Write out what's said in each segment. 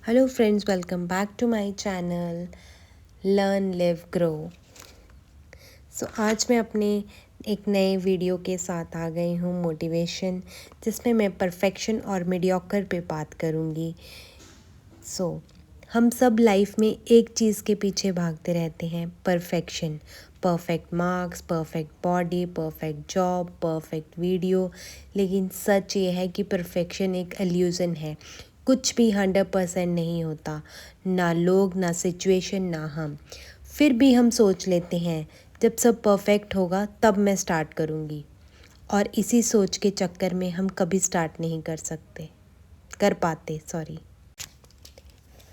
Hello friends, welcome back to my channel learn live grow. आज मैं अपने एक नए वीडियो के साथ आ गई हूँ मोटिवेशन, जिसमें मैं परफेक्शन और मीडियोकर पे बात करूँगी। हम सब लाइफ में एक चीज़ के पीछे भागते रहते हैं, perfection. Perfect marks, perfect body, perfect job, perfect video. लेकिन सच ये है कि परफेक्शन एक इल्यूज़न है। कुछ भी 100% नहीं होता, ना लोग, ना सिचुएशन, ना हम। फिर भी हम सोच लेते हैं जब सब परफेक्ट होगा तब मैं स्टार्ट करूँगी, और इसी सोच के चक्कर में हम कभी स्टार्ट नहीं कर पाते।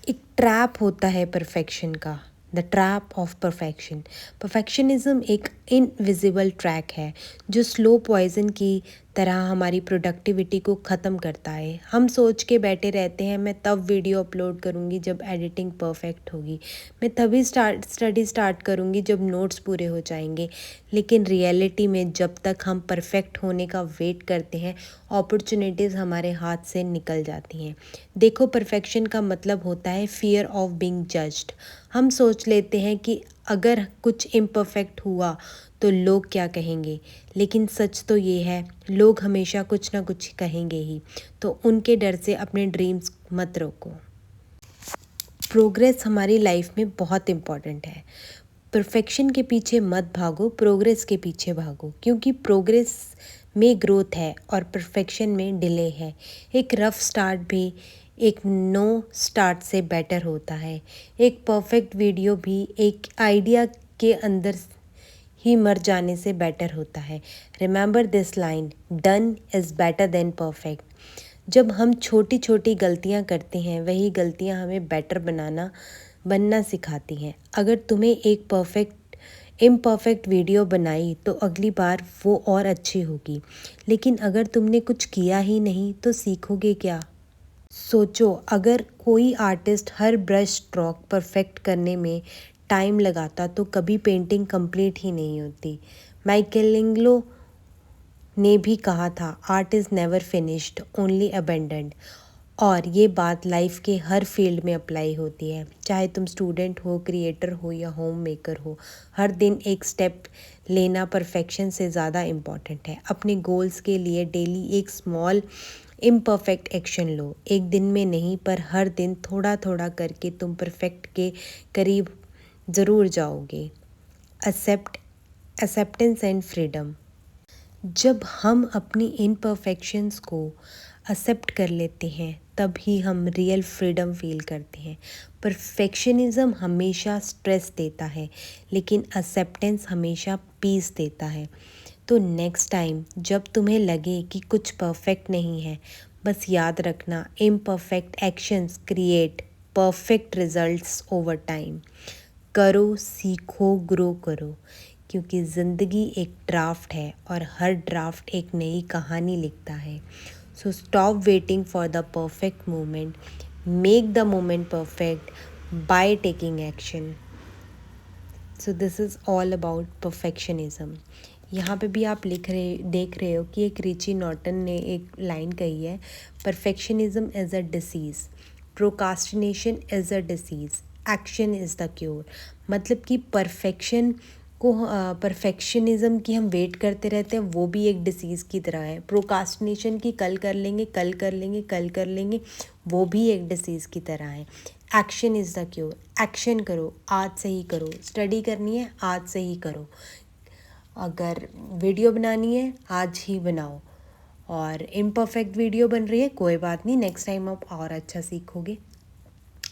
एक ट्रैप होता है परफेक्शन का, the trap of perfection. Perfectionism एक इनविजिबल ट्रैक है जो स्लो पॉइजन की तरह हमारी प्रोडक्टिविटी को ख़त्म करता है। हम सोच के बैठे रहते हैं, मैं तब वीडियो अपलोड करूँगी जब एडिटिंग परफेक्ट होगी, मैं तभी स्टडी स्टार्ट करूँगी जब नोट्स पूरे हो जाएंगे। लेकिन रियलिटी में जब तक हम परफेक्ट होने का वेट करते हैं, अपॉर्चुनिटीज़ हमारे हाथ से निकल जाती हैं। देखो, परफेक्शन का मतलब होता है फियर ऑफ बीइंग जज्ड। हम सोच लेते हैं कि अगर कुछ इम्परफेक्ट हुआ तो लोग क्या कहेंगे, लेकिन सच तो ये है, लोग हमेशा कुछ ना कुछ कहेंगे ही। तो उनके डर से अपने ड्रीम्स मत रोको। प्रोग्रेस हमारी लाइफ में बहुत इम्पॉर्टेंट है। परफेक्शन के पीछे मत भागो, प्रोग्रेस के पीछे भागो, क्योंकि प्रोग्रेस में ग्रोथ है और परफेक्शन में डिले है। एक रफ स्टार्ट भी एक नो स्टार्ट से बेटर होता है। एक परफेक्ट वीडियो भी एक आइडिया के अंदर ही मर जाने से बेटर होता है। Remember this line, done is better than perfect. जब हम छोटी छोटी गलतियां करते हैं, वही गलतियां हमें बेटर बनना सिखाती हैं। अगर तुम्हें एक इम्परफेक्ट वीडियो बनाई तो अगली बार वो और अच्छी होगी। लेकिन अगर तुमने कुछ किया ही नहीं तो सीखोगे क्या? सोचो, अगर कोई आर्टिस्ट हर ब्रश स्ट्रोक परफेक्ट करने में टाइम लगाता तो कभी पेंटिंग कंप्लीट ही नहीं होती। माइकेलेंग्लो ने भी कहा था, art is never finished, only abandoned. और ये बात लाइफ के हर फील्ड में अप्लाई होती है, चाहे तुम स्टूडेंट हो, क्रिएटर हो या होम मेकर हो। हर दिन एक स्टेप लेना परफेक्शन से ज़्यादा इम्पॉर्टेंट है। अपने गोल्स के लिए डेली एक स्मॉल इम्परफेक्ट एक्शन लो। एक दिन में नहीं, पर हर दिन थोड़ा थोड़ा करके तुम परफेक्ट के करीब ज़रूर जाओगे। Acceptance and freedom. जब हम अपनी इम्परफेक्शंस को एक्सेप्ट कर लेते हैं, तभी हम रियल फ्रीडम फील करते हैं। परफेक्शनिज्म हमेशा स्ट्रेस देता है, लेकिन एक्सेप्टेंस हमेशा पीस देता है। तो नेक्स्ट टाइम जब तुम्हें लगे कि कुछ परफेक्ट नहीं है, बस याद रखना, imperfect actions create perfect results over time. करो, सीखो, ग्रो करो, क्योंकि ज़िंदगी एक ड्राफ्ट है और हर ड्राफ्ट एक नई कहानी लिखता है। So stop waiting for the perfect moment, make the moment perfect by taking action. So this is all about perfectionism. यहाँ पे भी आप देख रहे हो कि एक रिची नॉर्टन ने एक लाइन कही है, perfectionism is a disease, procrastination is a disease, action is the cure. मतलब कि परफेक्शनिज्म की हम वेट करते रहते हैं, वो भी एक डिसीज़ की तरह है। प्रोकास्टिनेशन की कल कर लेंगे, कल कर लेंगे, कल कर लेंगे, वो भी एक डिसीज़ की तरह है। Action is the cure. Action करो, आज से ही करो। स्टडी करनी है, आज से ही करो। अगर वीडियो बनानी है, आज ही बनाओ। और इम्परफेक्ट वीडियो बन रही है, कोई बात नहीं, नेक्स्ट टाइम आप और अच्छा सीखोगे।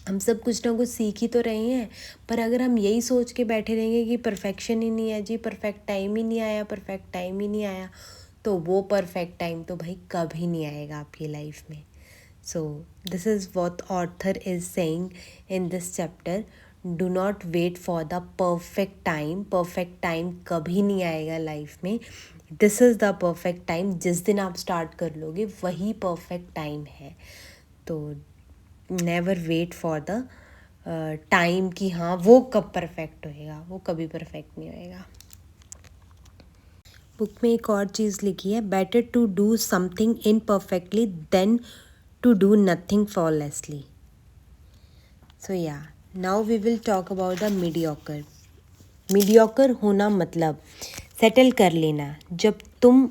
हम सब कुछ ना कुछ सीख ही तो रहे हैं, पर अगर हम यही सोच के बैठे रहेंगे कि परफेक्शन ही नहीं है जी, परफेक्ट टाइम ही नहीं आया, परफेक्ट टाइम ही नहीं आया, तो वो परफेक्ट टाइम तो भाई कभी नहीं आएगा आपकी लाइफ में। So, this is what author is saying in this chapter. Do not wait for the perfect time. Perfect time कभी नहीं आएगा लाइफ में। This is the perfect time, जिस दिन आप स्टार्ट कर लोगे वही perfect टाइम है। तो never wait for the time कि हाँ वो कब परफेक्ट होएगा, वो कभी परफेक्ट नहीं होएगा। बुक में एक और चीज़ लिखी है, better to do something imperfectly than to do nothing flawlessly. So yeah now we will talk about the mediocre. Mediocre होना मतलब सेटल कर लेना जब तुम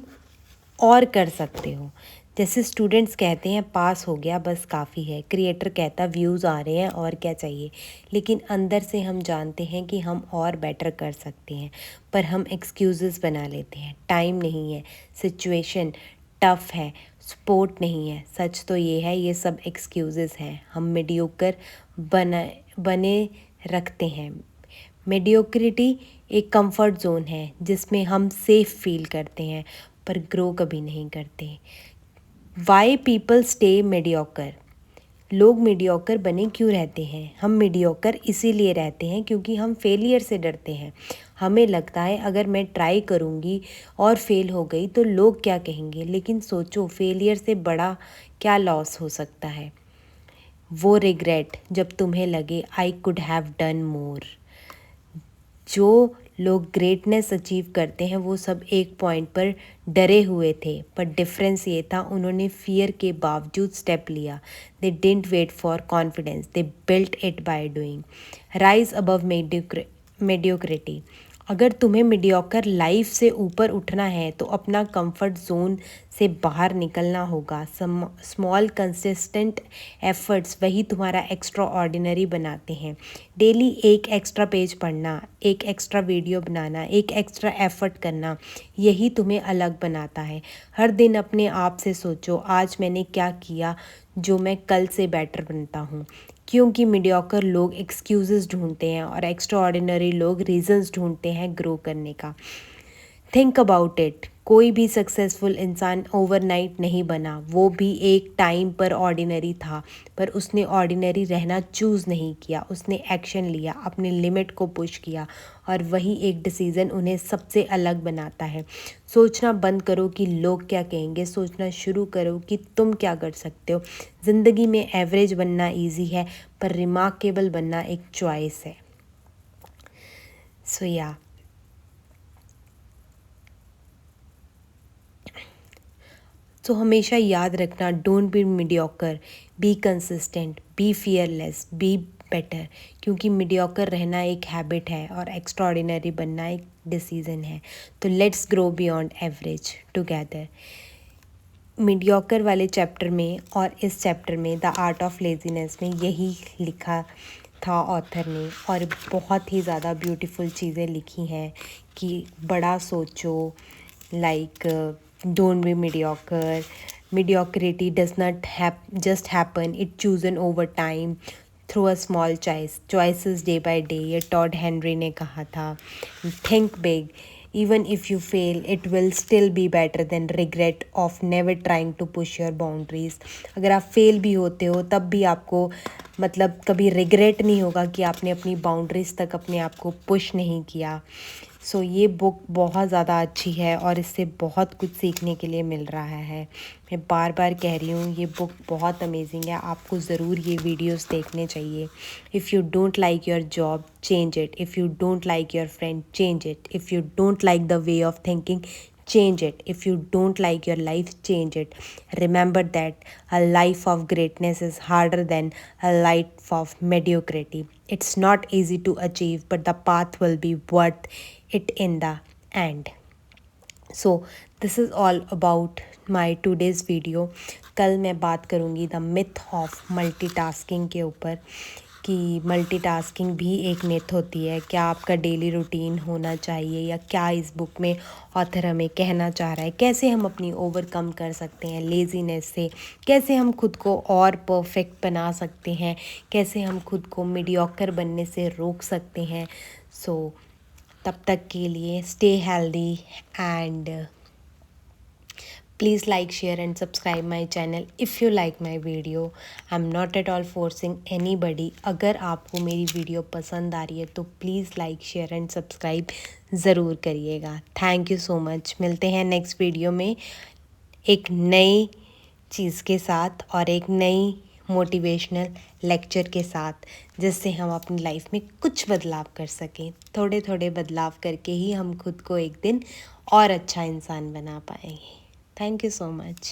और कर सकते हो। जैसे स्टूडेंट्स कहते हैं पास हो गया बस काफ़ी है, क्रिएटर कहता व्यूज़ आ रहे हैं और क्या चाहिए, लेकिन अंदर से हम जानते हैं कि हम और बेटर कर सकते हैं, पर हम एक्सक्यूज़ेस बना लेते हैं। टाइम नहीं है, सिचुएशन टफ है, सपोर्ट नहीं है। सच तो ये है ये सब एक्सक्यूज़ेस हैं, हम मीडियोकर बने रखते हैं। मेडियोक्रिटी एक कंफर्ट जोन है जिसमें हम सेफ फील करते हैं पर ग्रो कभी नहीं करते। Why people stay mediocre. लोग मीडियोकर बने क्यों रहते हैं? हम मीडियोकर इसीलिए रहते हैं क्योंकि हम फेलियर से डरते हैं। हमें लगता है अगर मैं ट्राई करूँगी और फेल हो गई तो लोग क्या कहेंगे, लेकिन सोचो फेलियर से बड़ा क्या लॉस हो सकता है। वो रिग्रेट जब तुम्हें लगे I could have done more. जो लोग ग्रेटनेस अचीव करते हैं वो सब एक पॉइंट पर डरे हुए थे, पर डिफरेंस ये था उन्होंने फियर के बावजूद स्टेप लिया। They didn't wait for confidence, they built it by doing. Rise above mediocrity. अगर तुम्हें मीडियोकर लाइफ से ऊपर उठना है तो अपना कंफर्ट जोन से बाहर निकलना होगा। स्मॉल कंसिस्टेंट एफर्ट्स वही तुम्हारा एक्स्ट्रा ऑर्डिनरी बनाते हैं। डेली एक एक्स्ट्रा पेज पढ़ना, एक एक्स्ट्रा वीडियो बनाना, एक एक्स्ट्रा एफर्ट करना, यही तुम्हें अलग बनाता है। हर दिन अपने आप से सोचो आज मैंने क्या किया जो मैं कल से बेटर बनता हूँ। क्योंकि मीडियोकर लोग एक्सक्यूज़ेस ढूंढते हैं और एक्स्ट्रा ऑर्डिनरी लोग रीजंस ढूंढते हैं ग्रो करने का। थिंक अबाउट इट, कोई भी सक्सेसफुल इंसान ओवरनाइट नहीं बना, वो भी एक टाइम पर ऑर्डिनरी था, पर उसने ऑर्डिनरी रहना चूज़ नहीं किया, उसने एक्शन लिया, अपने लिमिट को पुश किया, और वही एक डिसीज़न उन्हें सबसे अलग बनाता है। सोचना बंद करो कि लोग क्या कहेंगे, सोचना शुरू करो कि तुम क्या कर सकते हो। ज़िंदगी में एवरेज बनना ईजी है, पर रिमार्केबल बनना एक चॉइस है। सो या तो हमेशा याद रखना, don't be mediocre, be consistent, be fearless, be better. क्योंकि मीडियोकर रहना एक हैबिट है और एक्स्ट्राऑर्डिनरी बनना एक डिसीज़न है। तो let's grow beyond average together. Mediocre वाले चैप्टर में और इस चैप्टर में द आर्ट ऑफ लेजीनेस में यही लिखा था ऑथर ने, और बहुत ही ज़्यादा ब्यूटीफुल चीज़ें लिखी हैं कि बड़ा सोचो, like don't be mediocre, mediocrity does not just happen, it chosen over time through a small choices day by day, ये टॉड हेनरी ने कहा था। think big, even if you fail it will still be better than regret of never trying to push your boundaries। अगर आप fail भी होते हो तब भी आपको मतलब कभी रिग्रेट नहीं होगा कि आपने अपनी बाउंड्रीज तक अपने आप को पुश नहीं किया। सो ये बुक बहुत ज़्यादा अच्छी है और इससे बहुत कुछ सीखने के लिए मिल रहा है। मैं बार बार कह रही हूँ ये बुक बहुत अमेजिंग है, आपको ज़रूर ये वीडियोस देखने चाहिए। If you don't like your job change it, if you don't like your friend change it, if you don't like the way of thinking change it, if you don't like your life change it. Remember that a life of greatness is harder than a life of mediocrity. It's not easy to achieve, but the path will be worth it in the end. So this is all about my today's video. कल मैं बात करूँगी the myth of multitasking के ऊपर कि multitasking भी एक myth होती है, क्या आपका डेली रूटीन होना चाहिए, या क्या इस बुक में ऑथर हमें कहना चाह रहा है, कैसे हम अपनी ओवरकम कर सकते हैं लेज़ीनेस से, कैसे हम खुद को और परफेक्ट बना सकते हैं, कैसे हम खुद को मीडियोकर बनने से रोक सकते हैं। सो तब तक के लिए stay healthy and please like, share and subscribe my channel if you like my video. I'm not at all forcing anybody. अगर आपको मेरी वीडियो पसंद आ रही है तो please like share and subscribe ज़रूर करिएगा। Thank you so much. मिलते हैं नेक्स्ट वीडियो में एक नई चीज़ के साथ और एक नई मोटिवेशनल लेक्चर के साथ, जिससे हम अपनी लाइफ में कुछ बदलाव कर सकें। थोड़े थोड़े बदलाव करके ही हम खुद को एक दिन और अच्छा इंसान बना पाएंगे। Thank you so much.